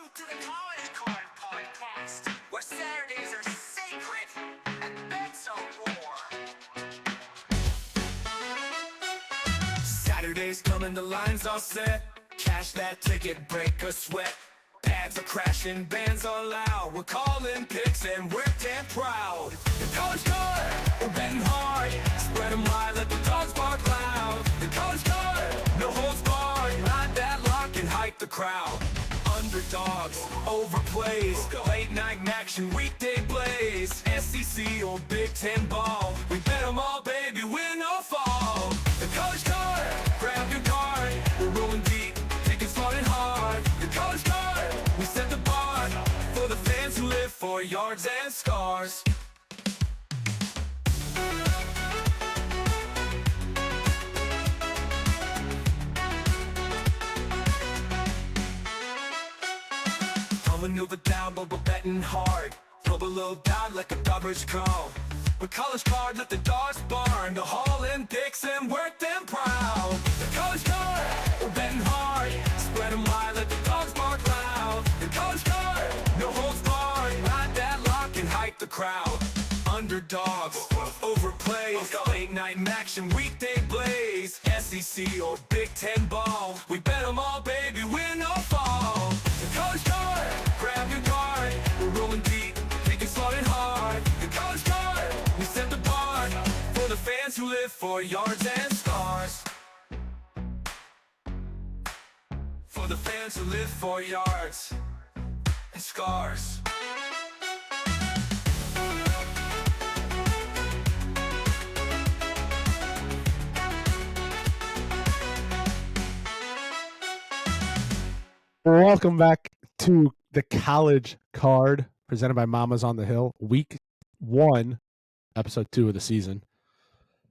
to the College Card Podcast, where Saturdays are sacred and bets are war. Saturdays coming, the lines are set. Cash that ticket, break a sweat. Ads are crashing, bands are loud. We're calling picks and we're damn proud. The College Card, we're betting hard. Spread 'em wide, let the dogs bark loud. The College Card, no holds barred. Ride that lock and hype the crowd. Underdogs, overplays, late night action, weekday blaze. SEC or Big Ten ball, we bet 'em all, baby, win or fall. The College Card, grab your card. We're rolling deep, tickets falling hard. The College Card, we set the bar for the fans who live for yards and scars. Maneuver down, but we're betting hard. Throw a little down like a garbage call. With College Card, let the dogs barn. The Hall and picks and work them proud. The College Card, we're betting hard. Spread 'em wide, let the dogs bark loud. The College Card, no holds barred. Ride that lock and hype the crowd. Underdogs, overplays, late night action, weekday blaze. SEC or Big Ten ball, we bet 'em all, baby, win or fall. The College Card, grab your card. We're rolling deep, tickets falling hard. The College Card, we set the bar for the fans who live for yards and scars. For the fans who live for yards and scars. Welcome back to the College Card, presented by Mamas on the Hill, Week 1, Episode 2 of the season.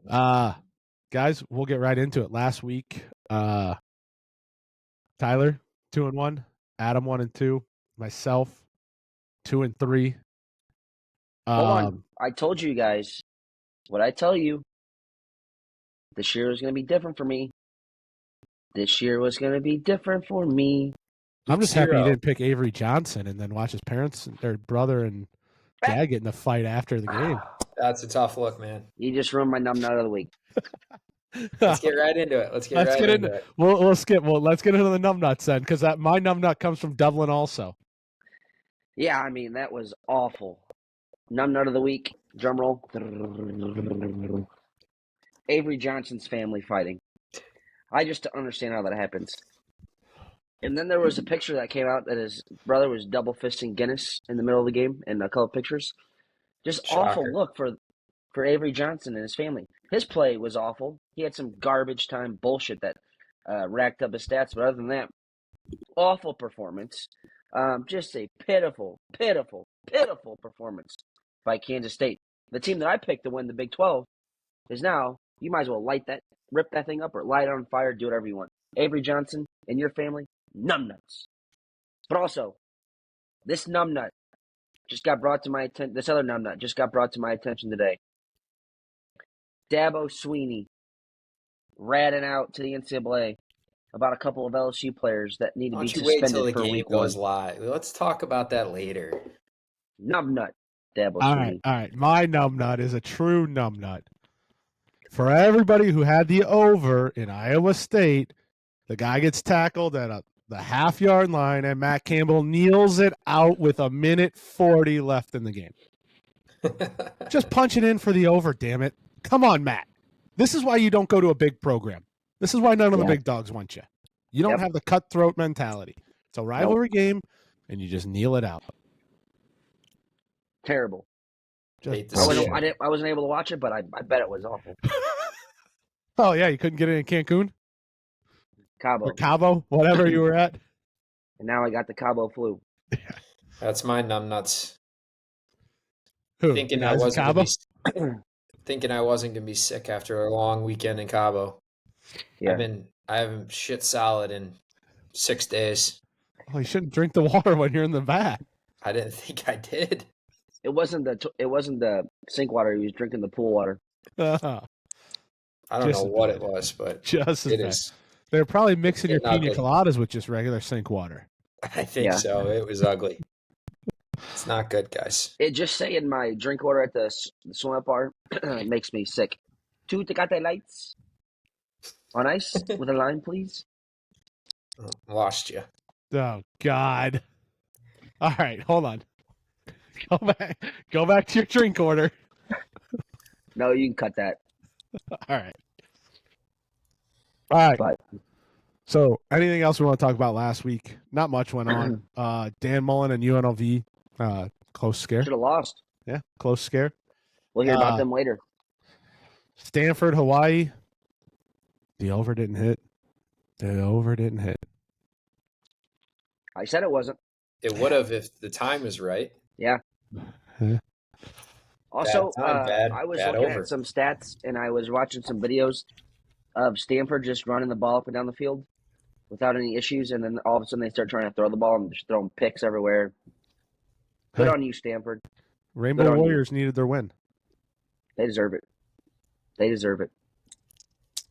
Guys, we'll get right into it. Last week, Tyler, 2-1, Adam 1-2, myself 2-3. Hold on. I told you guys what I tell you. This year was going to be different for me. This year was going to be different for me. I'm just happy you didn't pick Avery Johnson and then watch his parents, their brother and dad get in a fight after the game. That's a tough look, man. You just ruined my numbnut of the week. Let's get right into it. Let's get into it. We'll skip. Well, let's get into the numbnuts then, because my numbnut comes from Dublin also. Yeah, I mean, that was awful. Numbnut of the week. Drum roll. Avery Johnson's family fighting. I just don't understand how that happens. And then there was a picture that came out that his brother was double fisting Guinness in the middle of the game in a couple of pictures. Just awful look for Avery Johnson and his family. His play was awful. He had some garbage time bullshit that racked up his stats, but other than that, awful performance. Just a pitiful performance by Kansas State. The team that I picked to win the Big 12 is now, you might as well rip that thing up or light it on fire, do whatever you want. Avery Johnson and your family, numbnuts. But also, this numbnut just got brought to my attention. This other numbnut just got brought to my attention today. Dabo Sweeney ratting out to the NCAA about a couple of LSU players that need to be suspended wait till the for game week goes 1. live. Let's talk about that later. Numbnut, Dabo Sweeney. All right. My numbnut is a true numbnut. For everybody who had the over in Iowa State, the guy gets tackled at the half-yard line, and Matt Campbell kneels it out with 1:40 left in the game. Just punch it in for the over, damn it. Come on, Matt. This is why you don't go to a big program. This is why none of the big dogs want you. You don't have the cutthroat mentality. It's a rivalry game, and you just kneel it out. Terrible. I wasn't able to watch it, but I bet it was awful. Oh, yeah, you couldn't get it in Cancun? Cabo. Or Cabo, whatever you were at. And now I got the Cabo flu. That's my numbnuts. Who? Thinking I wasn't gonna be sick after a long weekend in Cabo. Yeah. I haven't shit solid in 6 days. Oh, you shouldn't drink the water when you're in the bath. I didn't think I did. It wasn't the sink water. He was drinking the pool water. I don't know what it was, but just it is. They're probably mixing your not pina good. coladas with just regular sink water. I think Yeah. so. It was ugly. It's not good, guys. It just saying my drink order at the swim up bar makes me sick. 2 Tecate Lights on ice with a lime, please. Lost you. Oh God. All right, hold on. Go back to your drink order. No, you can cut that. All right. All right. But So, anything else we want to talk about last week? Not much went on. Dan Mullen and UNLV, close scare. should have lost. Yeah, close scare. We'll hear about them later. Stanford, Hawaii. The over didn't hit. The over didn't hit. I said it wasn't. It would have if the time was right. Yeah. Yeah. Also, Bad time, I was bad looking over. at some stats and I was watching some videos of Stanford just running the ball up and down the field without any issues, and then all of a sudden they start trying to throw the ball and just throwing picks everywhere. Good Hey. on you, Stanford. Rainbow Good on you. Warriors needed their win. They deserve it. They deserve it.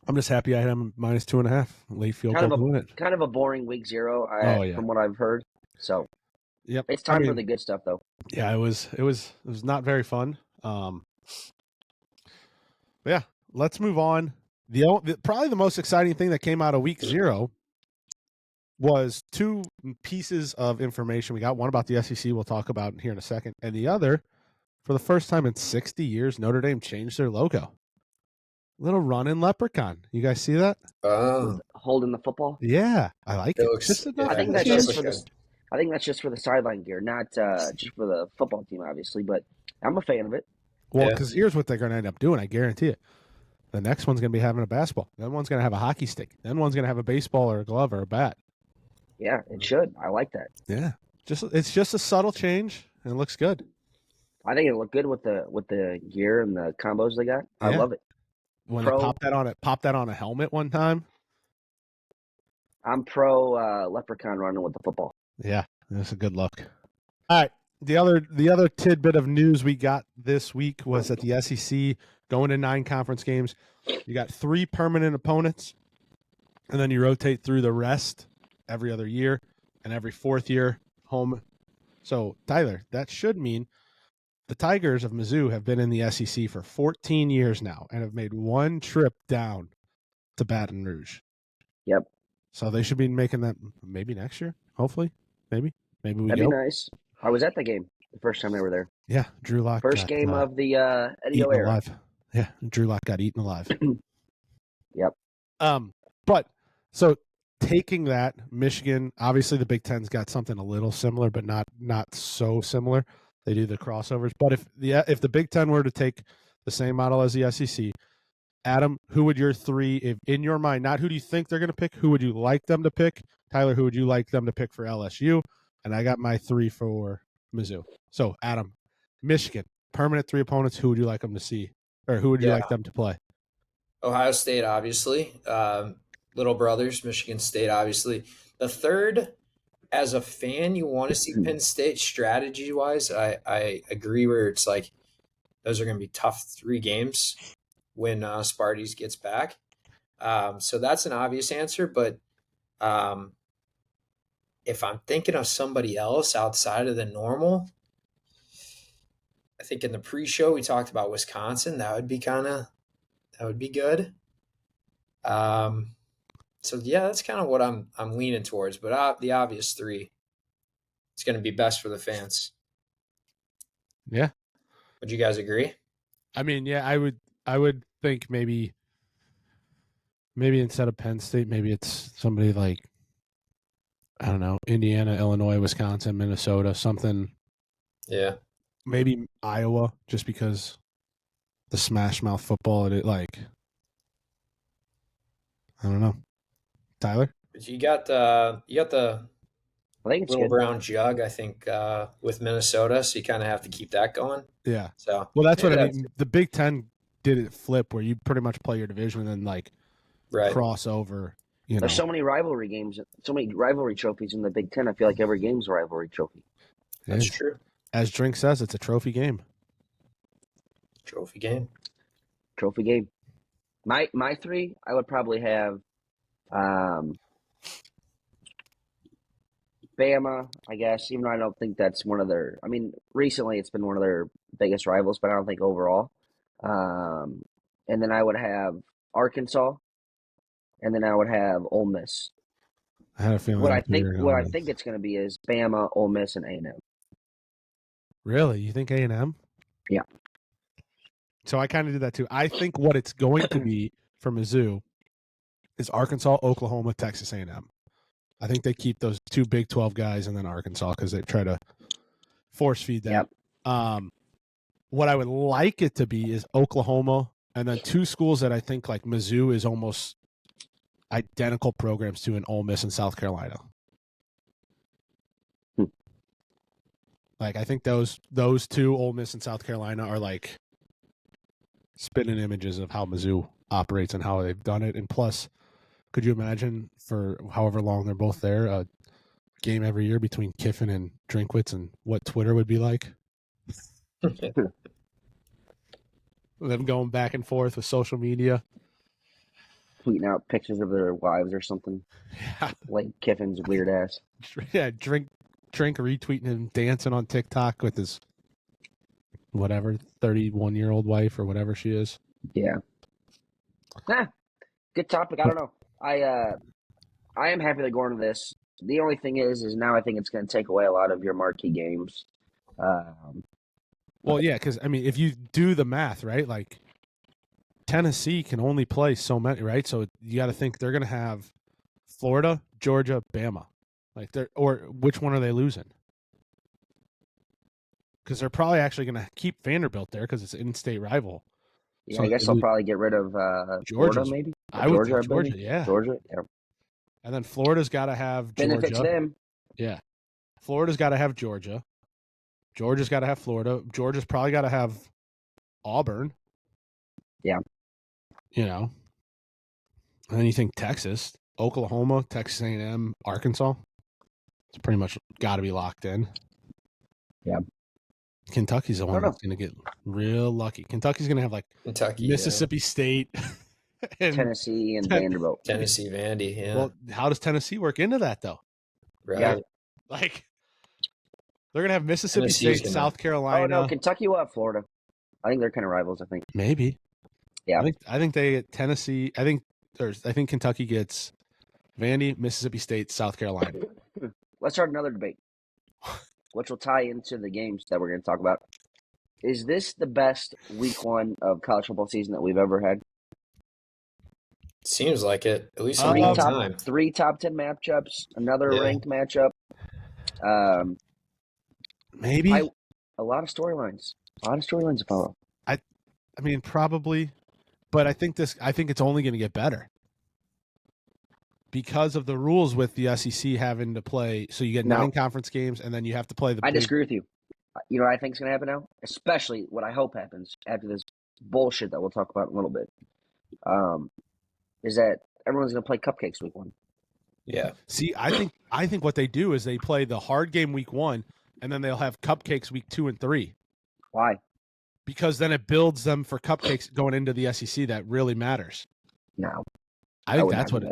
I'm just happy I had them minus 2.5. Late field goal to win it. Kind of a boring week 0 Oh, yeah. from what I've heard. So Yep. it's time for the good stuff, though. Yeah, it was not very fun. But yeah, let's move on. Probably the most exciting thing that came out of week 0 was 2 pieces of information. We got one about the SEC we'll talk about here in a second, and the other, for the first time in 60 years, Notre Dame changed their logo. Little running leprechaun. You guys see that? Holding the football. Yeah, I like it. I think that's just for the. I think that's just for the sideline gear, not just for the football team, obviously. But I'm a fan of it. Well, because here's what they're going to end up doing. I guarantee it. The next one's going to be having a basketball. Then one's going to have a hockey stick. Then one's going to have a baseball or a glove or a bat. Yeah, it should. I like that. Yeah, it's just a subtle change, and it looks good. I think it looked good with the gear and the combos they got. I love it. When they popped that on a helmet one time. I'm pro leprechaun running with the football. Yeah, that's a good look. All right. The other tidbit of news we got this week was that the SEC going to 9 conference games. You got 3 permanent opponents, and then you rotate through the rest every other year, and every 4th year home. So, Tyler, that should mean the Tigers of Mizzou have been in the SEC for 14 years now and have made one trip down to Baton Rouge. Yep. So they should be making that maybe next year, hopefully. Maybe we That'd be nice. I was at the game the first time they were there. Yeah, Drew Lock. First game of the Eddie O era. Alive. Yeah, Drew Lock got eaten alive. Yep. But so taking that, Michigan, obviously the Big Ten's got something a little similar, but not so similar. They do the crossovers. But if the Big Ten were to take the same model as the SEC, Adam, who would your 3, if in your mind, not who do you think they're going to pick, who would you like them to pick? Tyler, who would you like them to pick for LSU? And I got my 3 for Mizzou. So, Adam, Michigan, permanent 3 opponents, who would you like them to see? Or who would you like them to play? Ohio State, obviously. Little Brothers, Michigan State, obviously. The third, as a fan, you want to see Penn State strategy-wise. I agree where it's like those are going to be tough 3 games when Sparties gets back. So that's an obvious answer. But if I'm thinking of somebody else outside of the normal, I think in the pre-show we talked about Wisconsin. That would be good. So yeah, that's kind of what I'm leaning towards. But the obvious 3, it's going to be best for the fans. Yeah. Would you guys agree? I mean, yeah, I would think maybe instead of Penn State, maybe it's somebody like, I don't know, Indiana, Illinois, Wisconsin, Minnesota, something. Yeah. Maybe Iowa, just because the smash mouth football, I don't know. Tyler? But you got the I think it's little good. brown jug, I think, with Minnesota, so you kind of have to keep that going. Yeah. So well, that's what I mean. The Big Ten did it flip where you pretty much play your division and then like cross over. There's so many rivalry games, so many rivalry trophies in the Big Ten. I feel like every game's a rivalry trophy. That's true. As Drink says, it's a trophy game. Trophy game. Trophy game. My 3, I would probably have Bama, I guess, even though I don't think that's one of their. I mean, recently it's been one of their biggest rivals, but I don't think overall. Um, and then I would have Arkansas, and then I would have Ole Miss. I had a feeling that's where you're What I going. think it's going to be is Bama, Ole Miss, and A&M. Really? You think A&M? Yeah. So I kind of did that too. I think what it's going to be for Mizzou is Arkansas, Oklahoma, Texas A&M. I think they keep those two Big 12 guys and then Arkansas because they try to force feed that. Yep. What I would like it to be is Oklahoma and then two schools that I think like Mizzou is almost identical programs to in Ole Miss and South Carolina. Like I think those two, Ole Miss and South Carolina, are like spinning images of how Mizzou operates and how they've done it. And plus, could you imagine for however long they're both there, a game every year between Kiffin and Drinkwitz and what Twitter would be like? Them going back and forth with social media. Tweeting out pictures of their wives or something. Yeah. Like Kiffin's weird ass. Yeah, drink retweeting him dancing on TikTok with his whatever 31-year-old wife or whatever she is. Yeah. Good topic. I don't know. I am happy to go into this. The only thing is now I think it's going to take away a lot of your marquee games. Well, yeah, because I mean, if you do the math, right, like Tennessee can only play so many, right? So you got to think they're going to have Florida, Georgia, Bama, like or which one are they losing? Because they're probably actually going to keep Vanderbilt there because it's an in-state rival. Yeah, So I guess I'll probably get rid of Florida, maybe. I would think Georgia, yeah. Georgia, yeah. And then Florida's got to have Georgia. Benefits them. Yeah. Florida's got to have Georgia. Georgia's got to have Florida. Georgia's probably got to have Auburn. Yeah. You know. And then you think Texas, Oklahoma, Texas A&M, Arkansas. It's pretty much got to be locked in. Yeah. Kentucky's the one that's going to get real lucky. Kentucky's going to have like Kentucky, Mississippi State. And Tennessee and Vanderbilt. Tennessee, Vandy, yeah. Well, how does Tennessee work into that, though? Right. Yeah. Like, they're going to have Mississippi Tennessee's State, South Carolina. Oh, no, Kentucky will have Florida. I think they're kind of rivals, I think. Maybe. Yeah. I think they get Tennessee. I think Kentucky gets Vandy, Mississippi State, South Carolina. Let's start another debate, which will tie into the games that we're going to talk about. Is this the best week one of college football season that we've ever had? Seems like it, at least in a long time. 3 top 10 matchups, another ranked matchup. Maybe. A lot of storylines. To follow. I mean, probably, but I think it's only going to get better because of the rules with the SEC having to play. So you get 9 conference games, and then you have to play the. I disagree with you. You know what I think is going to happen now? Especially what I hope happens after this bullshit that we'll talk about in a little bit. Is that everyone's going to play cupcakes week 1? Yeah. See, I think what they do is they play the hard game week 1, and then they'll have cupcakes week 2 and 3. Why? Because then it builds them for cupcakes going into the SEC that really matters. No. I think that's what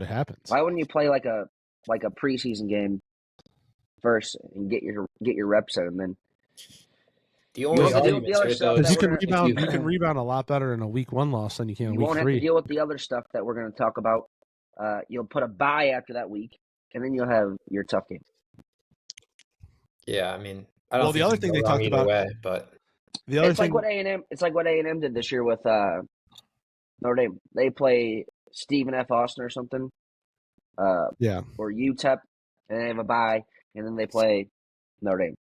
it happens. Why wouldn't you play like a preseason game first and get your reps in, and then the only arguments right though is you can rebound a lot better in a week 1 loss than you can in week 3. You won't have to deal with the other stuff that we're going to talk about. You'll put a bye after that week, and then you'll have your tough game. Yeah, I mean, I don't. Well, the other thing they talked about, but the other it's thing, like what A&M. It's like what A&M did this year with Notre Dame. They play Stephen F. Austin or something. Or UTEP, and they have a bye, and then they play Notre Dame.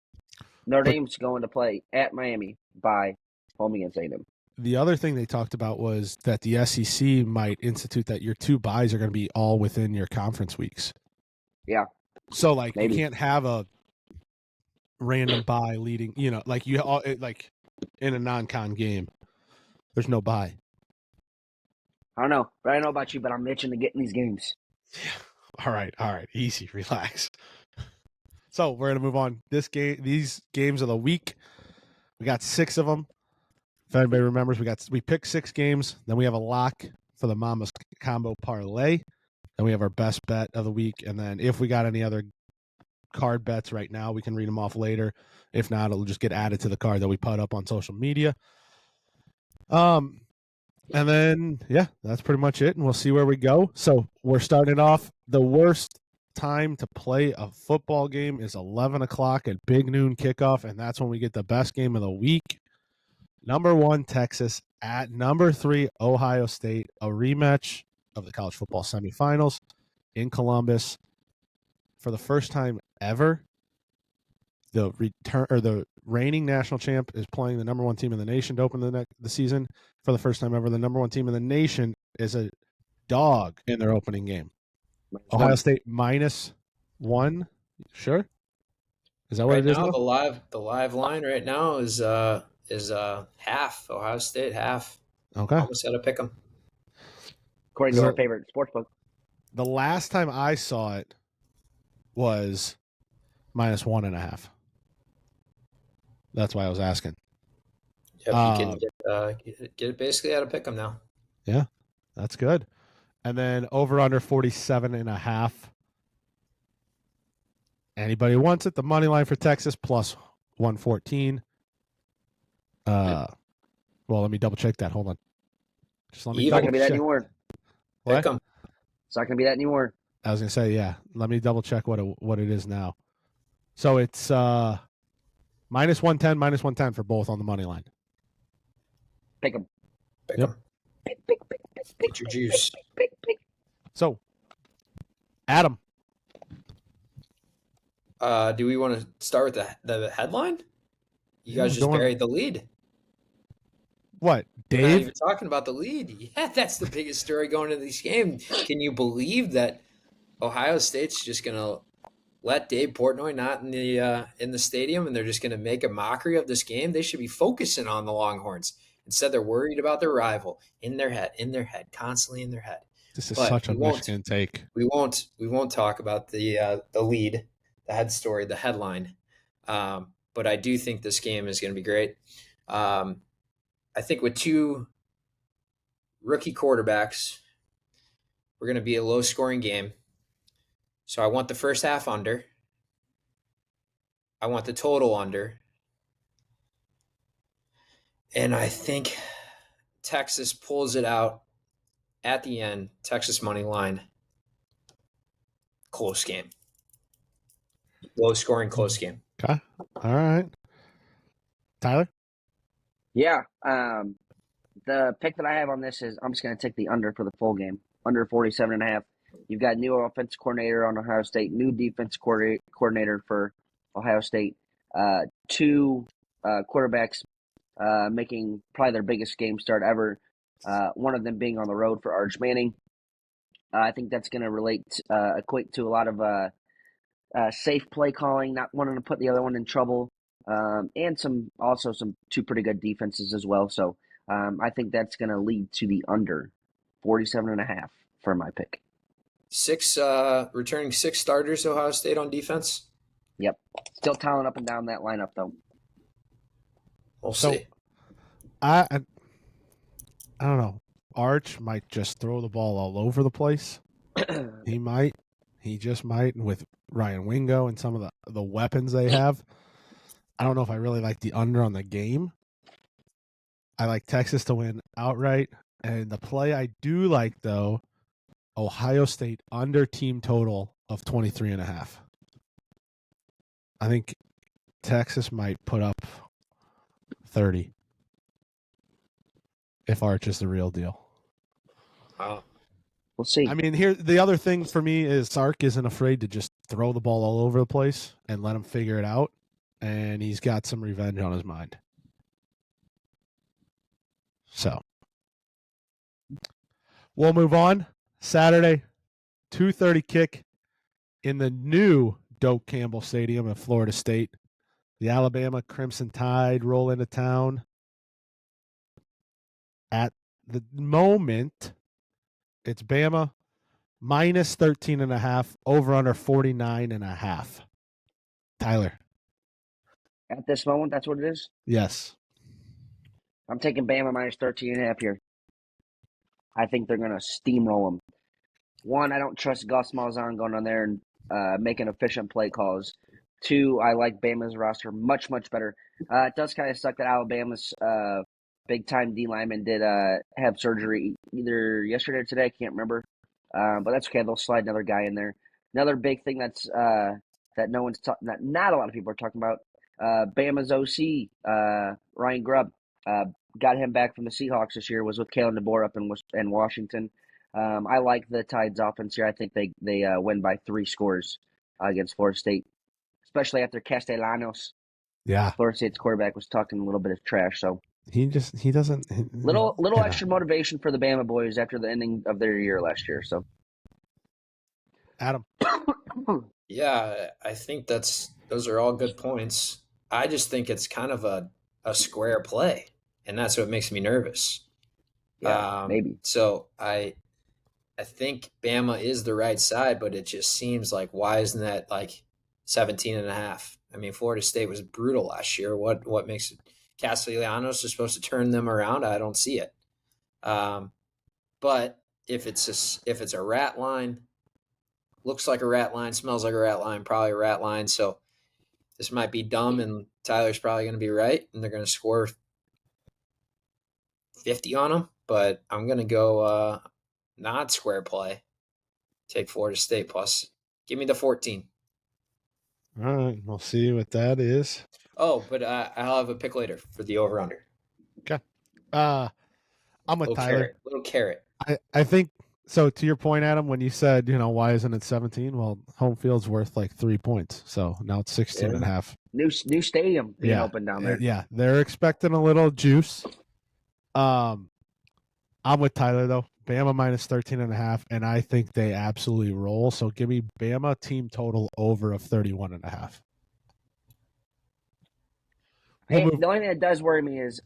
Notre Dame's going to play at Miami by home against A&M. The other thing they talked about was that the SEC might institute that your 2 byes are going to be all within your conference weeks. Yeah. So like Maybe. you can't have a random bye leading, like like in a non-con game. There's no bye. I don't know, but I don't know about you, but I'm itching to get in these games. All right, easy, relax. So we're gonna move on. These games of the week, we got 6 of them. If anybody remembers, we picked 6 games. Then we have a lock for the Mama's Combo Parlay. Then we have our best bet of the week, and then if we got any other card bets right now. We can read them off later. If not, it'll just get added to the card that we put up on social media. And then, yeah, that's pretty much it, and we'll see where we go. So we're starting off. The worst time to play a football game is 11 o'clock at big noon kickoff, and that's when we get the best game of the week. Number 1, Texas at number 3, Ohio State, a rematch of the college football semifinals in Columbus. For the first time ever, the reigning national champ is playing the number 1 team in the nation to open the season. For the first time ever, the number 1 team in the nation is a dog in their opening game. Ohio State -1. Sure, is that what Right it is now, now? the live line right now is half. Ohio State half. Okay. Almost had to pick them. According to our favorite sportsbook. The last time I saw it was -1.5. That's why I was asking. Yeah, you can get it basically out of pick them now. Yeah, that's good. And then over under 47.5. Anybody who wants it, the money line for Texas plus 114. Well, let me double check that. Hold on. Just let me It's not double going to be that check. anymore. What? Pick them. It's not going to be that anymore. I was going to say, yeah. Let me double check what it is now. So it's -110, -110 for both on the money line. Pick them. Pick Yep. them. Get your juice. So, Adam. Do we want to start with the headline? You guys just Don't want- buried the lead. What? We're not Dave? even talking about the lead. Yeah, that's the biggest story going into this game. Can you believe that Ohio State's just going to let Dave Portnoy not in the stadium, and they're just going to make a mockery of this game? They should be focusing on the Longhorns. Instead, they're worried about their rival in their head, constantly in their head. This is But such a Michigan take. We won't talk about the lead, the head story, the headline. But I do think this game is going to be great. I think with 2 rookie quarterbacks, we're going to be a low-scoring game. So I want the first half under. I want the total under. And I think Texas pulls it out at the end. Texas money line. Close game. Low-scoring, close game. Okay. All right. Tyler? Yeah. The pick that I have on this is I'm just going to take the under for the full game. Under 47.5. You've got new offense coordinator on Ohio State, new defense coordinator for Ohio State. 2 quarterbacks making probably their biggest game start ever. One of them being on the road for Arch Manning. I think that's going to equate to a lot of safe play calling, not wanting to put the other one in trouble, and some 2 pretty good defenses as well. So I think that's going to lead to the under 47.5 for my pick. Returning 6 starters, Ohio State on defense. Yep, still talent up and down that lineup though. We'll see. I don't know. Arch might just throw the ball all over the place. He might. He just might with Ryan Wingo and some of the weapons they have. I don't know if I really like the under on the game. I like Texas to win outright. And the play I do like, though, Ohio State under team total of 23.5. I think Texas might put up 30 if Arch is the real deal. Wow. We'll see. I mean, here the other thing for me is Sark isn't afraid to just throw the ball all over the place and let him figure it out, and he's got some revenge on his mind. So we'll move on. Saturday, 2:30 kick in the new Doak Campbell Stadium at Florida State. The Alabama Crimson Tide roll into town. At the moment, it's Bama minus 13.5, over under 49.5. Tyler. At this moment, that's what it is. Yes. I'm taking Bama minus 13.5 here. I think they're going to steamroll them. One, I don't trust Gus Malzahn going on there and making efficient play calls. Two, I like Bama's roster much, much better. It does kind of suck that Alabama's big-time D lineman did have surgery either yesterday or today. I can't remember. But that's okay. They'll slide another guy in there. Another big thing that's that no one's not a lot of people are talking about. Bama's OC, Ryan Grubb, got him back from the Seahawks this year. Was with Kalen DeBoer up in Washington. I like the Tides offense here. I think they win by 3 scores against Florida State, especially after Castellanos, Yeah, Florida State's quarterback, was talking a little bit of trash. So he doesn't. little you extra motivation for the Bama boys after the ending of their year last year. So Adam. Yeah, I think those are all good points. I just think it's kind of a square play, and that's what makes me nervous. yeah, maybe. So I think Bama is the right side, but it just seems like, why isn't that like 17.5? I mean, Florida State was brutal last year. What makes it? Castellanos is supposed to turn them around. I don't see it. But if it's a rat line, looks like a rat line, smells like a rat line, probably a rat line. So this might be dumb, and Tyler's probably going to be right, and they're going to score 50 on them. But I'm going to go not square play. Take Florida State plus. Give me the 14. All right, we'll see what that is. Oh, but I'll have a pick later for the over-under. Okay. I'm with Little Tyler. carrot. Little carrot. I think so. To your point, Adam, when you said, why isn't it 17? Well, home field's worth like 3 points. So now it's 16 and a half. New stadium being open down there. Yeah. They're expecting a little juice. I'm with Tyler though. Bama minus 13 and a half. And I think they absolutely roll. So give me Bama team total over of 31 and a half. The only thing that does worry me is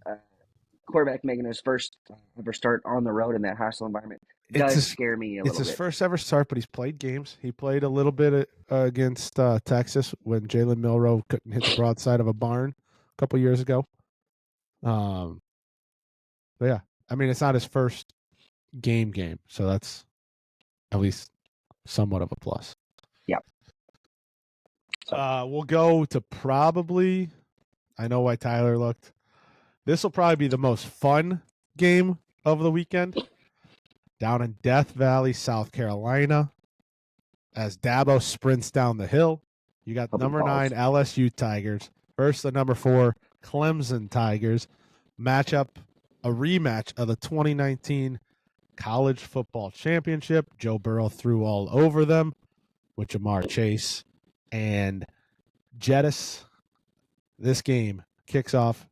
quarterback making his first ever start on the road in that hostile environment. Does scare me a little bit. It's his first ever start, but he's played games. He played a little bit against Texas when Jalen Milroe couldn't hit the broadside of a barn a couple years ago. But yeah, I mean, it's not his first game, so that's at least somewhat of a plus. Yeah. So. We'll go to probably. I know why Tyler looked. This will probably be the most fun game of the weekend. Down in Death Valley, South Carolina, as Dabo sprints down the hill. You got number 9 LSU Tigers versus the number 4 Clemson Tigers. A rematch of the 2019 College Football Championship. Joe Burrow threw all over them with Jamar Chase and Jettis. This game kicks off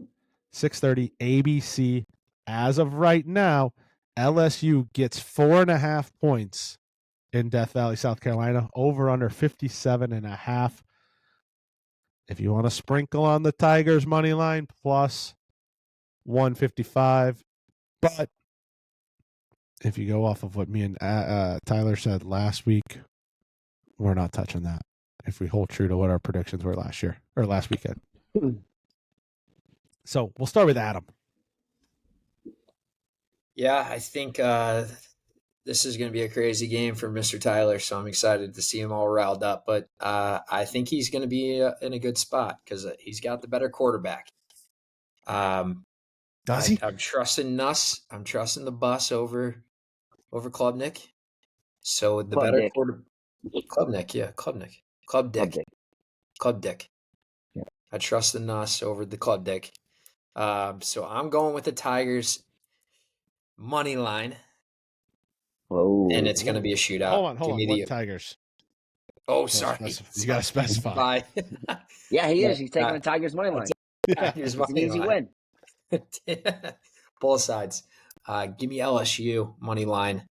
6:30 ABC. As of right now, LSU gets 4.5 points in Death Valley, South Carolina, over under 57.5. If you want to sprinkle on the Tigers money line, plus 155. But if you go off of what me and Tyler said last week, we're not touching that. If we hold true to what our predictions were last weekend. So we'll start with Adam. Yeah, I think this is going to be a crazy game for Mr. Tyler, so I'm excited to see him all riled up. But I think he's going to be in a good spot because he's got the better quarterback. Does he? I'm trusting Nuss. I'm trusting the bus over Klubnik. So the better quarterback. Klubnik, yeah, Klubnik. Club Dick. Yeah. I trust the Nuss over the Club Dick. So I'm going with the Tigers money line. Whoa. And it's going to be a shootout. Hold on. What Tigers? Oh, sorry. You got to specify. Yeah, he is. He's taking the Tigers money line. Tigers It's an easy win. Both sides. Give me LSU money line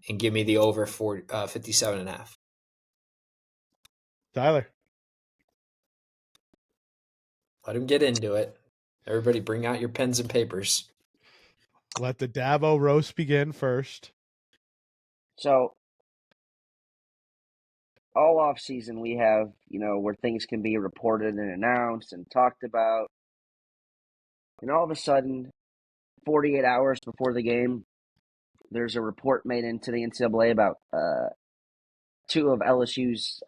and give me the over for 57.5. Tyler. Let him get into it. Everybody bring out your pens and papers. Let the Dabo roast begin first. So, all off season we have, where things can be reported and announced and talked about. And all of a sudden, 48 hours before the game, there's a report made into the NCAA about two of LSU's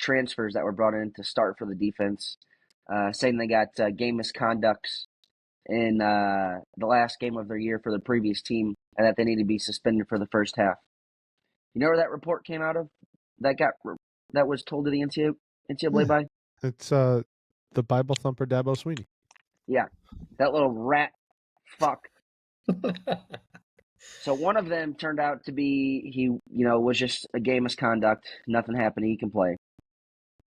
transfers that were brought in to start for the defense, saying they got game misconducts in the last game of their year for the previous team, and that they need to be suspended for the first half. You know where that report came out of? That was told to the NCAA by? It's the Bible thumper Dabo Sweeney. Yeah, that little rat fuck. So one of them turned out to be he was just a game misconduct. Nothing happened. He can play.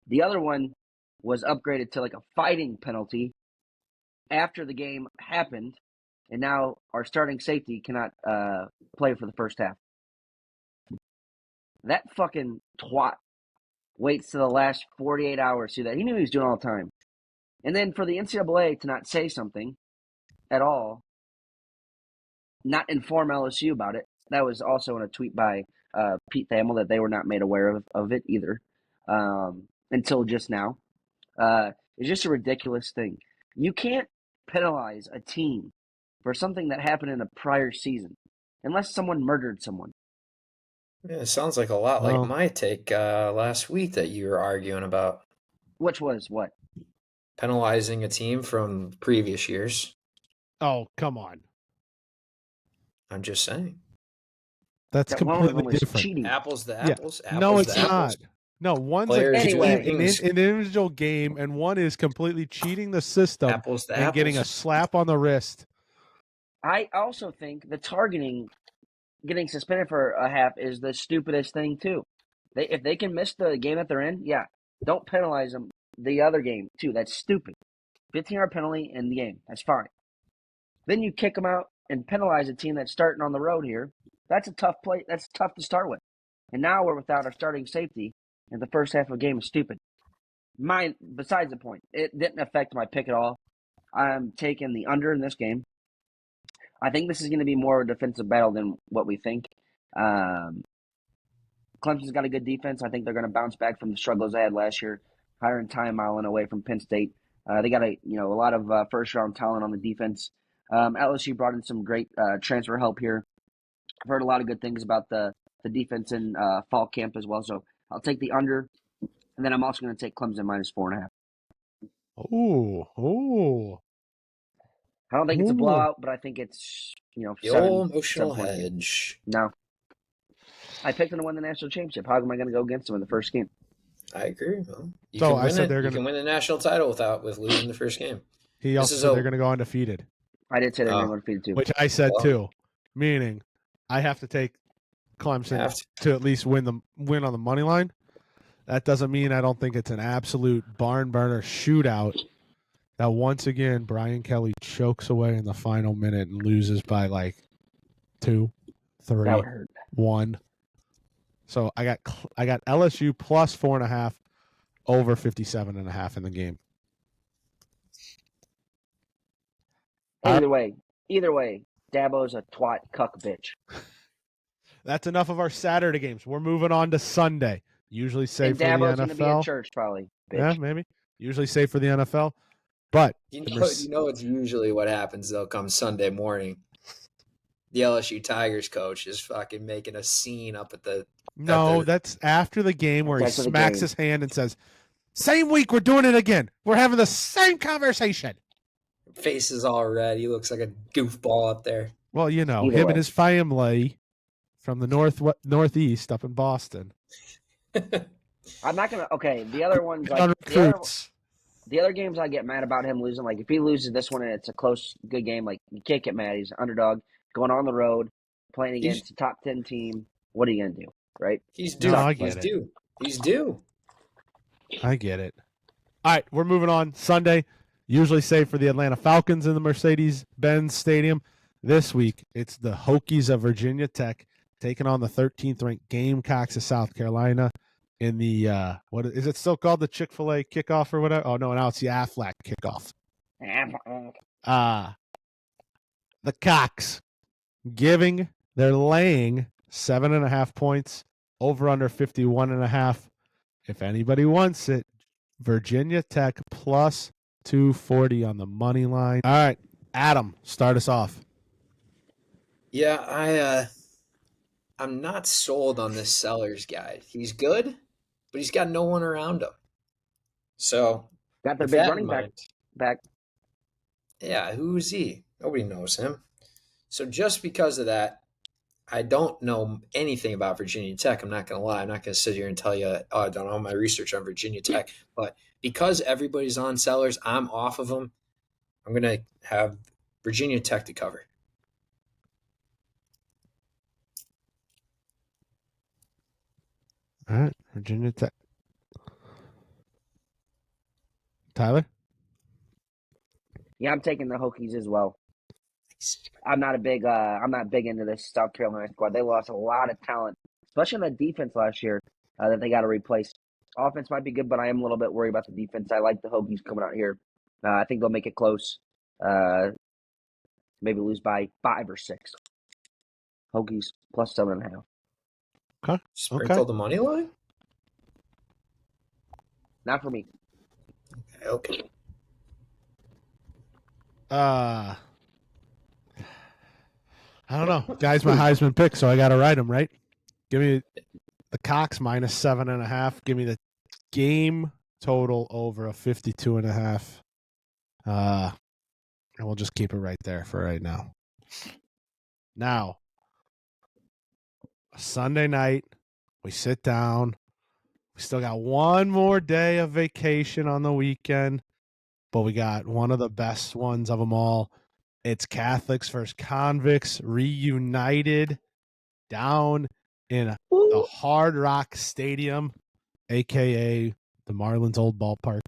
The other one was upgraded to like a fighting penalty after the game happened, and now our starting safety cannot play for the first half. That fucking twat waits to the last 48 hours to do that. He knew he was doing all the time. And then for the NCAA to not say something at all, not inform LSU about it, that was also in a tweet by Pete Thamel that they were not made aware of it either until just now. It's just a ridiculous thing. You can't penalize a team for something that happened in a prior season unless someone murdered someone. Yeah, it sounds like a lot Well- like my take last week that you were arguing about. Which was what? Penalizing a team from previous years. Oh, come on. I'm just saying. That's That one of them completely was different. cheating. Apples to Yeah. apples. No, apples it's to apples. not. No, one's Players like Anyway. an individual game, and one is completely cheating the system Apples to and apples. getting a slap on the wrist. I also think the targeting, getting suspended for a half, is the stupidest thing too. If they can miss the game that they're in, yeah, don't penalize them the other game too. That's stupid. 15-yard penalty in the game. That's fine. Then you kick them out and penalize a team that's starting on the road here. That's a tough play. That's tough to start with. And now we're without our starting safety, and the first half of the game is stupid. Besides the point, it didn't affect my pick at all. I'm taking the under in this game. I think this is going to be more of a defensive battle than what we think. Clemson's got a good defense. I think they're going to bounce back from the struggles they had last year, hiring Ty Mile away from Penn State. They got a lot of first round talent on the defense. LSU brought in some great transfer help here. I've heard a lot of good things about the defense in fall camp as well. So I'll take the under, and then I'm also going to take Clemson minus 4.5. Oh. I don't think it's a Ooh. blowout, but I think it's The 7 old emotional 7 point game. hedge. No, I picked them to win the national championship. How am I going to go against them in the first game? I agree. Well, you So can I win said it. they're You gonna- can win the national title with losing the first game. He This also is said a- they're going to go undefeated, I did say they're Oh. going to defeat too. which I said Well- too, meaning I have to take Clemson Have to. to at least win on the money line. That doesn't mean I don't think it's an absolute barn burner shootout. That once again, Brian Kelly chokes away in the final minute and loses by like 2, 3, That would hurt. 1. So I got LSU plus 4.5 over 57.5 in the game. Either way, Dabo's a twat cuck bitch. That's enough of our Saturday games. We're moving on to Sunday. Usually safe And for Dabo's the going to be in NFL. church probably. Yeah, Bitch. maybe. Usually safe for the NFL. But You the know, Merce- you know it's usually what happens though. Come Sunday morning, the LSU Tigers coach is fucking making a scene up at the. no, the- that's after the game where he After the smacks game. his hand and says, "Same week, we're doing it again. We're having the same conversation." Face is all red. He looks like a goofball up there. Well, Either him way. and his family from the northeast up in Boston. I'm not going to. Okay, the other ones, On like recruits. the other games, I get mad about him losing. Like, if he loses this one and it's a close, good game, like, you can't get mad. He's an underdog, going on the road, playing He's- against a top 10 team. What are you going to do, right? He's due. No, I He's get it. due. He's due. I get it. All right, we're moving on. Sunday, usually safe for the Atlanta Falcons in the Mercedes-Benz Stadium. This week, it's the Hokies of Virginia Tech taking on the 13th ranked Gamecocks of South Carolina in the what is it still called, the Chick-fil-A kickoff or whatever? Oh no, now it's the Aflac kickoff. The Cocks they're laying 7.5 points, over under 51.5. If anybody wants it, Virginia Tech plus 240 on the money line. All right, Adam, start us off. Yeah, I'm not sold on this Sellers guy. He's good, but he's got no one around him. So Got their with big that in running mind, back. yeah, who is he? Nobody knows him. So just because of that, I don't know anything about Virginia Tech. I'm not going to lie. I'm not going to sit here and tell you, oh, I don't know my research on Virginia Tech. But because everybody's on Sellers, I'm off of them. I'm going to have Virginia Tech to cover. All right, Virginia Tech. Tyler? Yeah, I'm taking the Hokies as well. I'm not big into this South Carolina squad. They lost a lot of talent, especially on the defense last year, that they got to replace. Offense might be good, but I am a little bit worried about the defense. I like the Hokies coming out here. I think they'll make it close. Maybe lose by 5 or 6. Hokies plus 7.5. Okay. Sprinkle the money line? Not for me. Okay. I don't know. Guy's my Heisman pick, so I got to write him, right? Give me the Cox minus 7.5. Give me the game total over a 52.5. And we'll just keep it right there for right now. Now, Sunday night, we sit down. We still got one more day of vacation on the weekend, but we got one of the best ones of them all. It's Catholics versus Convicts reunited down in the Hard Rock Stadium, a.k.a. the Marlins old ballpark.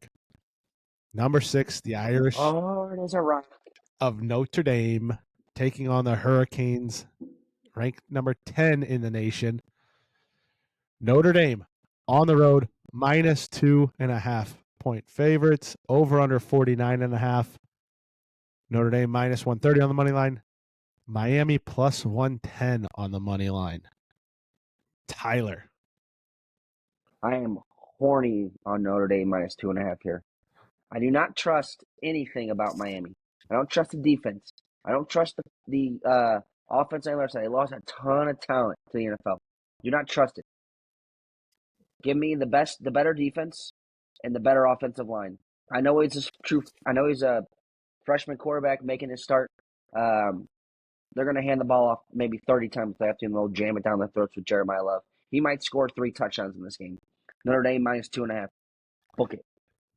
Number 6, the Irish Hard as a rock. of Notre Dame, taking on the Hurricanes, ranked number 10 in the nation. Notre Dame on the road, minus 2.5 point favorites, over under 49.5. Notre Dame minus 130 on the money line. Miami plus 110 on the money line. Tyler. I am horny on Notre Dame minus 2.5 here. I do not trust anything about Miami. I don't trust the defense. I don't trust the offense on the left side. They lost a ton of talent to the NFL. Do not trust it. Give me the better defense and the better offensive line. I know he's a freshman quarterback making his start. They're going to hand the ball off maybe 30 times if they have to, and they'll jam it down their throats with Jeremiah Love. He might score 3 touchdowns in this game. Notre Dame minus 2.5. Book it.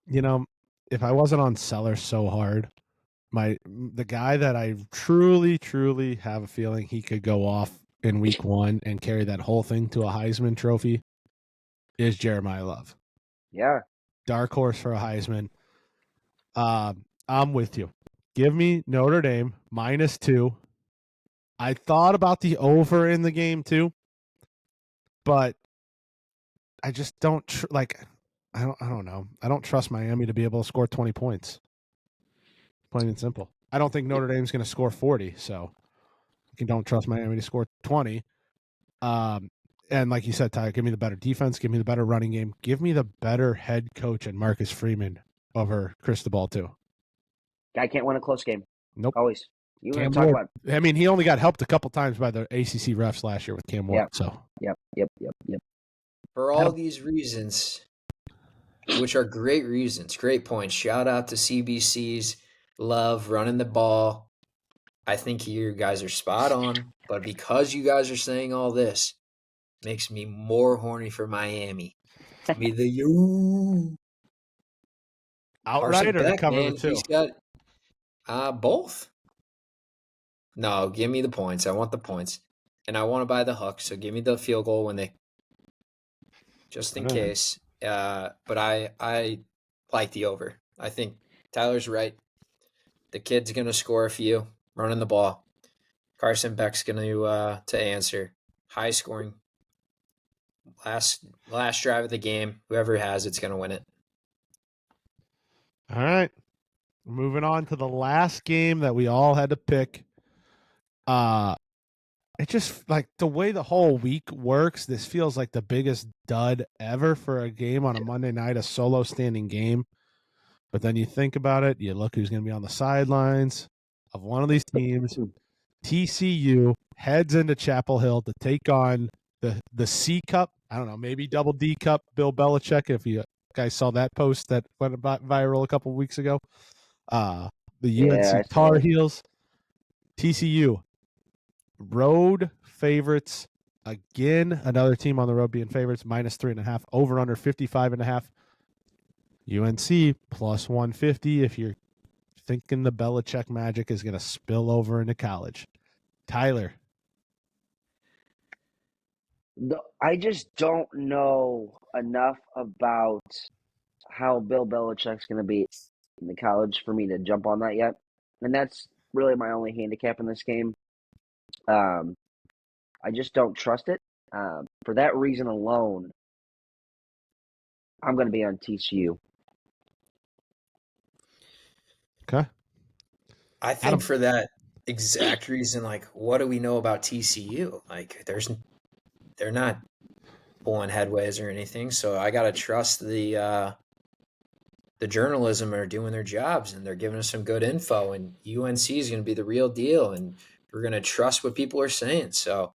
You know, if I wasn't on Sellers so hard, the guy that I truly have a feeling he could go off in week 1 and carry that whole thing to a Heisman trophy is Jeremiah Love. Yeah. Dark horse for a Heisman. I'm with you. Give me Notre Dame minus 2. I thought about the over in the game too, but I just don't I don't know. I don't trust Miami to be able to score 20 points. Plain and simple. I don't think Notre Dame's going to score 40, so you don't trust Miami to score 20. And like you said, Ty, give me the better defense, give me the better running game, give me the better head coach and Marcus Freeman over Cristobal too. Guy can't win a close game. Nope. Always. You want Cam to talk Ward. about? I mean, he only got helped a couple times by the ACC refs last year with Cam Ward. Yep. So. Yep. For all these reasons, which are great reasons, great points. Shout out to CBC's Love running the ball. I think you guys are spot on, but because you guys are saying all this, makes me more horny for Miami. Me the you. Outright or to cover the 2? He's got both. No, give me the points. I want the points. And I want to buy the hook, so give me the field goal when they just in case. But I like the over. I think Tyler's right. The kid's going to score a few, running the ball. Carson Beck's going to answer. High scoring. Last drive of the game. Whoever has it's going to win it. All right. Moving on to the last game that we all had to pick. It just like the way the whole week works, this feels like the biggest dud ever for a game on a Monday night, a solo standing game. But then you think about it, you look who's going to be on the sidelines of one of these teams. TCU heads into Chapel Hill to take on the C Cup. I don't know, maybe double D Cup. Bill Belichick, if you guys saw that post that went about viral a couple of weeks ago. The Yeah, I UNC saw Tar it. Heels, TCU road favorites again. Another team on the road being favorites, -3.5. Over under 55.5. UNC plus 150 if you're thinking the Belichick magic is going to spill over into college. Tyler. I just don't know enough about how Bill Belichick's going to be in the college for me to jump on that yet. And that's really my only handicap in this game. I just don't trust it. For that reason alone, I'm going to be on TCU. Okay. I think Adam. for that exact reason, like, what do we know about TCU? Like, they're not pulling headways or anything. So I gotta trust the journalism are doing their jobs and they're giving us some good info. And UNC is going to be the real deal, and we're going to trust what people are saying. So,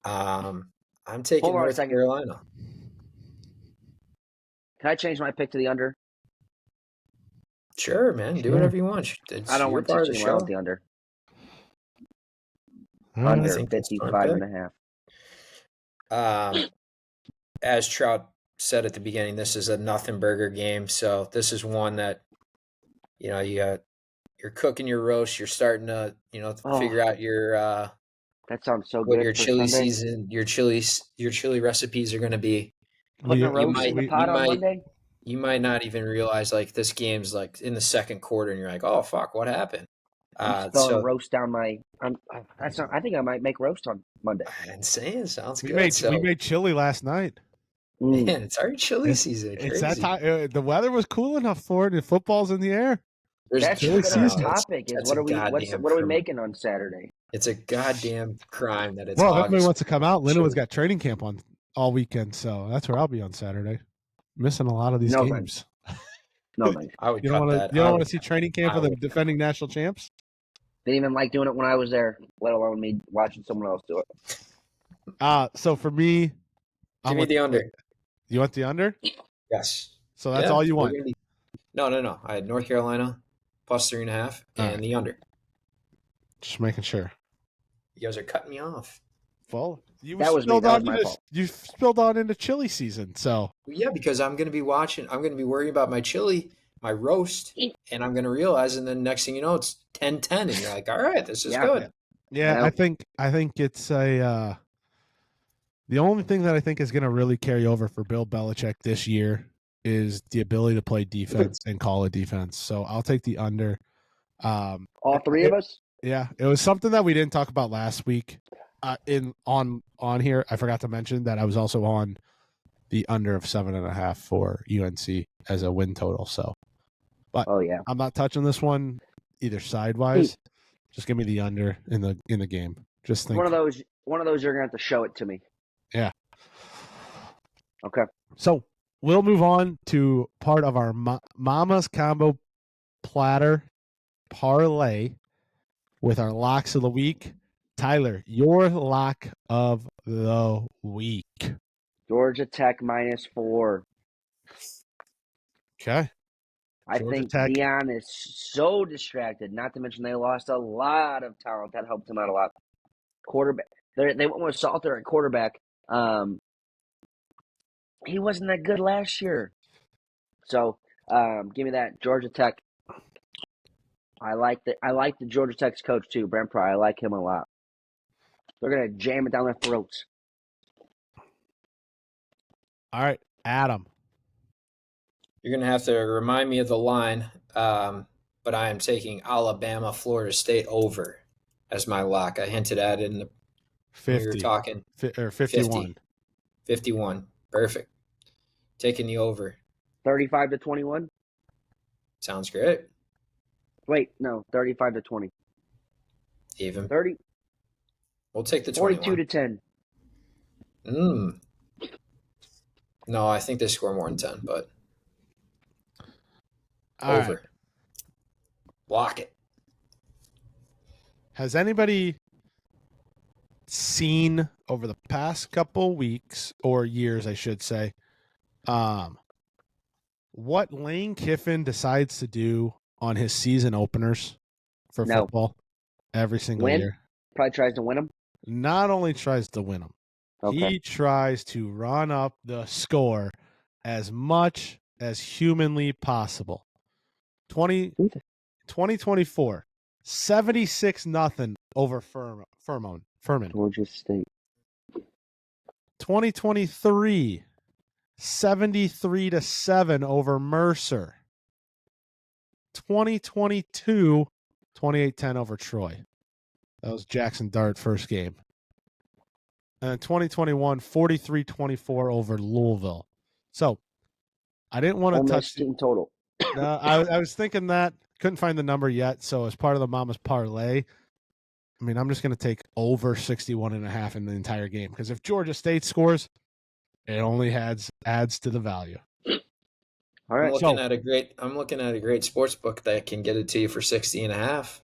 I'm taking Hold on a North second. Carolina. Can I change my pick to the under? Sure, man. Do Sure. whatever you want. I don't You're want part of the TCU. I want show. the under. All right. Under think that's a smart 55 pick. and a half. As Trout said at the beginning, this is a nothing burger game. So this is one that, you're cooking your roast. You're starting to, figure out your That sounds so what good your for chili Sunday. season, your chili recipes are going to be. Putting a We- roast in the we- pot on Monday. You might not even realize, like, this game's like in the second quarter, and you're like, "Oh fuck, what happened?" I'm spilling roast down my. That's not. I think I might make roast on Monday. Insane. Sounds we good. made So, we made chili last night. man, it's already chili season. It's that Crazy. time. The weather was cool enough for it, and football's in the air. There's That should chili have been our season. topic. Is That's what a are we? goddamn What are we crime. making on Saturday? It's a goddamn crime that it's Well, if anybody August. wants to come out, Lindenwood's Chili. got training camp on all weekend, so that's where I'll be on Saturday. Missing a lot of these No, games. No, man. I would You cut don't want that. to. You don't I want would- to see training camp I for the would. defending national champs. Didn't even like doing it when I was there, let alone me watching someone else do it. So for me, Give me the under. You want the under? Yes. So that's Yeah, all you we're want. gonna be- No. I had North Carolina plus 3.5 All and right. the under. Just making sure. You guys are cutting me off. Well, you That was me. spilled That on was my into fault. you spilled on into chili season. So Yeah, because I'm gonna be watching. I'm gonna be worrying about my chili, my roast, and I'm gonna realize, and then next thing you know, it's 10-10, and you're like, all right, this is Yeah. good. yeah, Yeah. I think it's a. The only thing that I think is going to really carry over for Bill Belichick this year is the ability to play defense and call a defense. So I'll take the under. All three of us. Yeah, it was something that we didn't talk about last week. On here, I forgot to mention that I was also on the under of 7.5 for UNC as a win total. So, but Oh yeah. I'm not touching this one either sidewise. Just give me the under in the game. Just think One of those you're gonna have to show it to me. Yeah. Okay. So we'll move on to part of our Mama's Combo Platter Parlay with our locks of the week. Tyler, your lock of the week. Georgia Tech -4. Okay. I Georgia think Tech. Deion is so distracted. Not to mention they lost a lot of talent that helped him out a lot. Quarterback. They went with Salter at quarterback. He wasn't that good last year. So give me that Georgia Tech. I like the Georgia Tech's coach too, Brent Pry. I like him a lot. They're gonna jam it down their throats. All right, Adam. You're gonna have to remind me of the line, but I am taking Alabama, Florida State over as my lock. I hinted at it in the when we were 50 talking. or 51. 51. Perfect. Taking the over. 35-21. Sounds great. Wait, no, 35-20. Even. 30. We'll take the 21. 42-10. No, I think they score more than 10, but All over. right. Lock it. Has anybody seen over the past couple weeks or years, I should say, what Lane Kiffin decides to do on his season openers for No. football every single Win? year? Probably tries to win them. Not only tries to win them, Okay. he tries to run up the score as much as humanly possible. 2024, 76-0 over Furman. Georgia State. 2023, 73-7 over Mercer. 2022, 28-10 over Troy. That was Jackson Dart first game. And then 2021, 43-24 over Louisville. So I didn't want to touch team total. No, I was thinking that. Couldn't find the number yet. So as part of the Mama's parlay, I mean, I'm just going to take over 61.5 in the entire game. Because if Georgia State scores, it only adds to the value. All right. I'm looking at a great sports book that can get it to you for 60.5.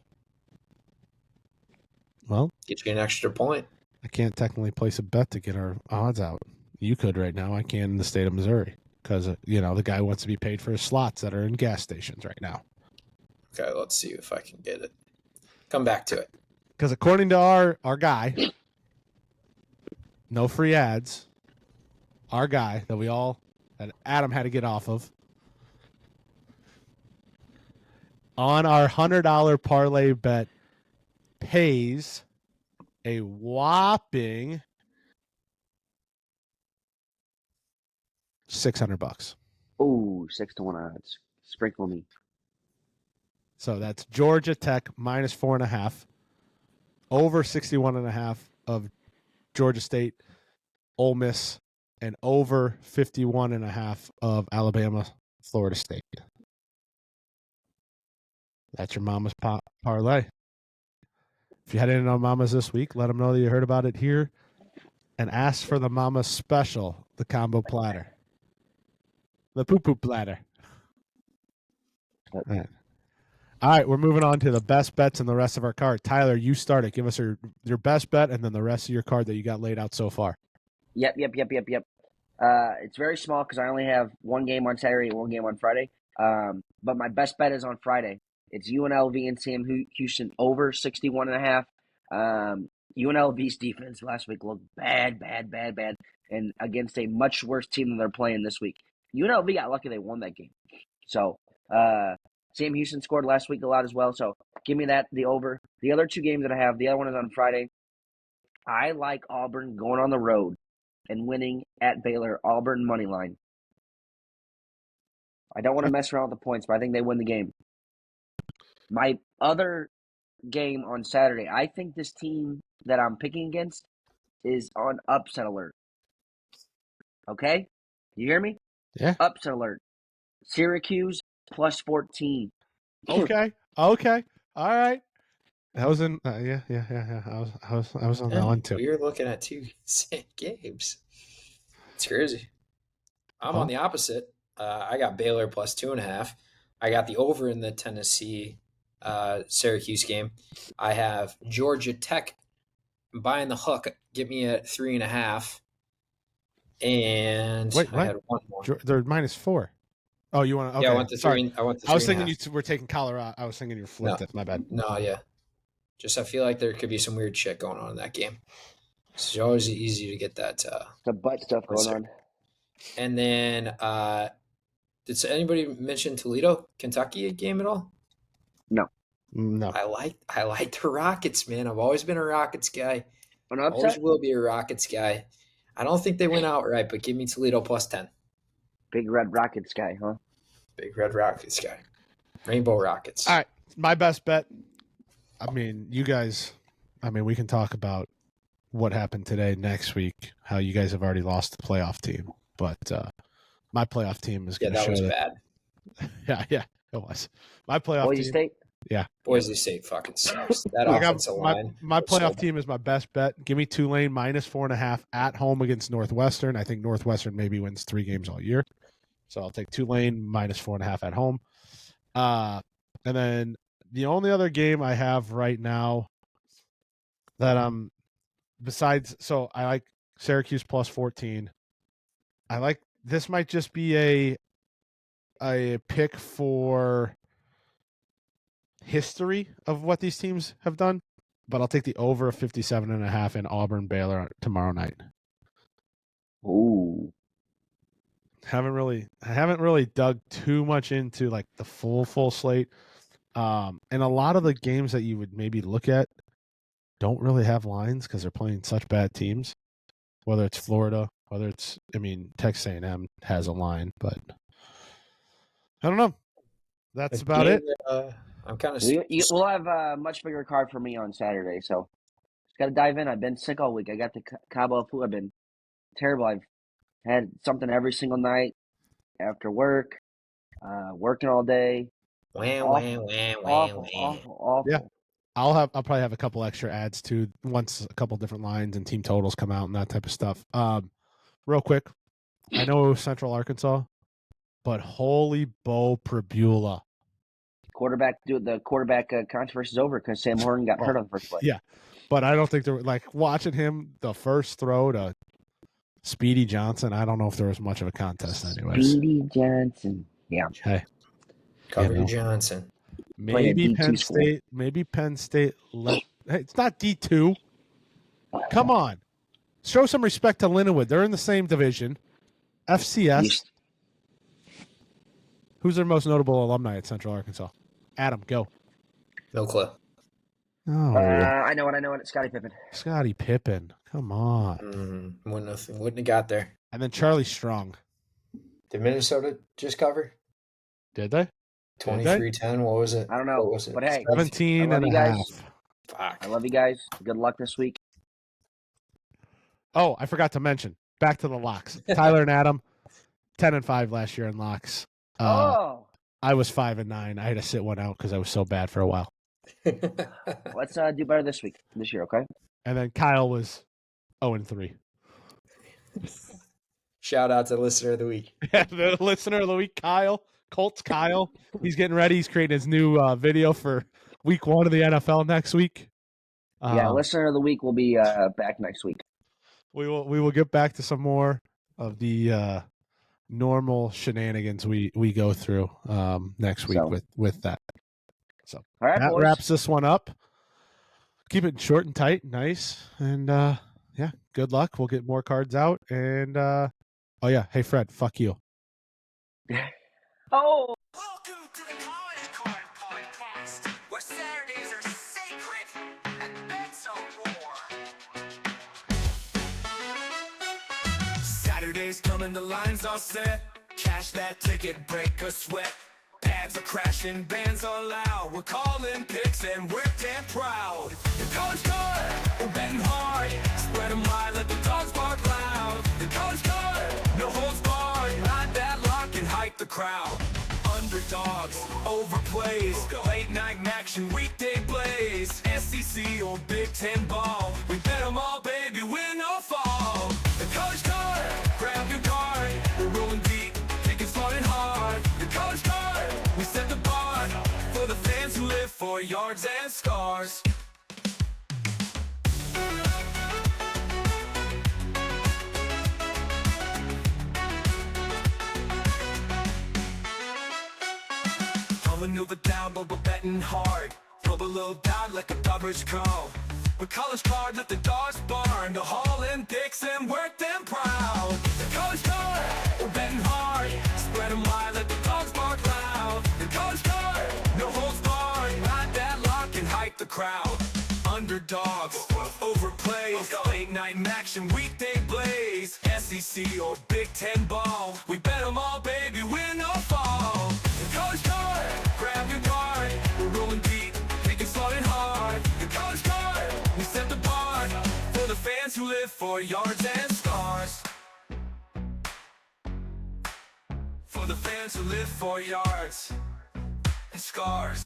Well, Get you an extra point. I can't technically place a bet to get our odds out. You could right now. I can in the state of Missouri. Because, the guy wants to be paid for his slots that are in gas stations right now. Okay, let's see if I can get it. Come back to it. Because according to our guy, no free ads, our guy that Adam had to get off of, on our $100 parlay bet pays a whopping $600. Ooh, 6-1 odds. Sprinkle me. So that's Georgia Tech minus 4.5, over 61.5 of Georgia State, Ole Miss, and over 51.5 of Alabama, Florida State. That's your Mama's parlay. If you had any on Mama's this week, let them know that you heard about it here, and ask for the Mama's special, the combo platter, the poo-poo platter. All right, we're moving on to the best bets in the rest of our card. Tyler, you start it. Give us your best bet and then the rest of your card that you got laid out so far. Yep. It's very small because I only have one game on Saturday and one game on Friday. But my best bet is on Friday. It's UNLV and Sam Houston over 61.5. UNLV's defense last week looked bad, and against a much worse team than they're playing this week. UNLV got lucky they won that game. So, Sam Houston scored last week a lot as well, so give me that, the over. The other two games that I have, the other one is on Friday. I like Auburn going on the road and winning at Baylor. Auburn money line. I don't want to mess around with the points, but I think they win the game. My other game on Saturday, I think this team that I'm picking against is on upset alert. Okay? You hear me? Yeah. Upset alert. Syracuse plus 14. Okay. All right. That was in yeah. I was on that one too. You're looking at two same games. It's crazy. I'm on the opposite. I got Baylor plus 2.5. I got the over in the Tennessee Syracuse game. I have Georgia Tech buying the hook. Get me at 3.5. And Wait, I had one more. They're -4. Oh, you want to? Okay. Yeah, I went to Sorry. 3. I went to 3. I was thinking you were taking Colorado. I was thinking you were flipped it. My bad. No, yeah. Just I feel like there could be some weird shit going on in that game. It's always easy to get that. The butt stuff going on. And then, did anybody mention Toledo, Kentucky game at all? No. I like the Rockets, man. I've always been a Rockets guy. Always will be a Rockets guy. I don't think they went outright, but give me Toledo plus 10. Big Red Rockets guy, huh? Big Red Rockets guy. Rainbow Rockets. All right. My best bet. I mean, you guys, we can talk about what happened today, next week, how you guys have already lost the playoff team. But my playoff team is going to show that. Was bad. Yeah, it was. My playoff Boise team. State? Yeah. Boise State fucking sucks. That offensive line. My playoff team is my best bet. Give me Tulane -4.5 at home against Northwestern. I think Northwestern maybe wins 3 games all year. So I'll take Tulane -4.5 at home. And then the only other game I have right now that besides, so I like Syracuse plus 14. I like this might just be a pick for history of what these teams have done, but I'll take the over of 57.5 in Auburn Baylor tomorrow night. Ooh. I haven't really dug too much into like the full slate. And a lot of the games that you would maybe look at don't really have lines because they're playing such bad teams. Whether it's Florida, Texas A&M has a line, but I don't know. That's about it. I'm kind of. We'll have a much bigger card for me on Saturday, so just got to dive in. I've been sick all week. I got the Cabo flu. I've been terrible. I've had something every single night after work, working all day. Awful. Yeah. I'll probably have a couple extra ads too once a couple different lines and team totals come out and that type of stuff. Real quick, I know it was Central Arkansas, but holy Bo Prabula. The quarterback controversy is over because Sam Horton got hurt on the first play. Yeah, but I don't think there were watching him the first throw to Speedy Johnson. I don't know if there was much of a contest, anyways. Speedy Johnson, yeah. Hey, Cover Johnson. Maybe Penn State. Maybe Penn State. Hey, it's not D2. Come on, show some respect to Lindenwood. They're in the same division. FCS. Who's their most notable alumni at Central Arkansas? Adam, go. No clue. Oh, I know it. Scottie Pippen. Scottie Pippen. Come on. Wouldn't have got there. And then Charlie Strong. Did Minnesota just cover? Did they? 23-10. What was it? I don't know. What was it? But hey, 17 and a half. Fuck. I love you guys. Good luck this week. Oh, I forgot to mention. Back to the locks. Tyler and Adam, 10-5 last year in locks. I was 5-9. I had to sit one out because I was so bad for a while. Let's do better this year, okay? And then Kyle was 0-3. Shout out to the listener of the week. The listener of the week, Kyle. Colts Kyle. He's getting ready. He's creating his new video for week 1 of the NFL next week. Listener of the week will be back next week. We will get back to some more of the normal shenanigans we go through next week with that. So all right, that boys. wraps this one up. Keep it short and tight, nice, and good luck. We'll get more cards out, and hey Fred, fuck you. Oh. Welcome to the College Card Podcast, where Saturdays are sacred and bets are war. Saturdays coming, the lines are set. Cash that ticket, break a sweat. Pads are crashing, bands are loud. We're calling picks and we're damn proud. The College Card, we're betting hard. Spread them wide, let the dogs bark loud. The College Card, no holds barred. Ride that lock and hype the crowd. Underdogs, overplays, late night action, weekday blaze. SEC or Big Ten ball, we bet them all, baby, win or fall. The College Card, grab your card. We're rolling deep, taking starting hard. The College Card, we set the bar for the fans who live for yards and scars. Maneuver down, but we're betting hard. Throw a little down like a garbage call. With College Card, let the dogs barn. The Hall and Dixon, work them proud. The College Card, we're betting hard. Spread them wide, let the dogs bark loud. The College Card, no holds barred. Ride that lock and hype the crowd. Underdogs, overplays, late night action, weekday blaze. SEC or Big Ten ball, we bet them all, baby, win or fall. The College Card, grab your card. We're rolling deep, taking starting hard. The College Card, we set the bar for the fans who live for yards and scars. For the fans who live for yards and scars.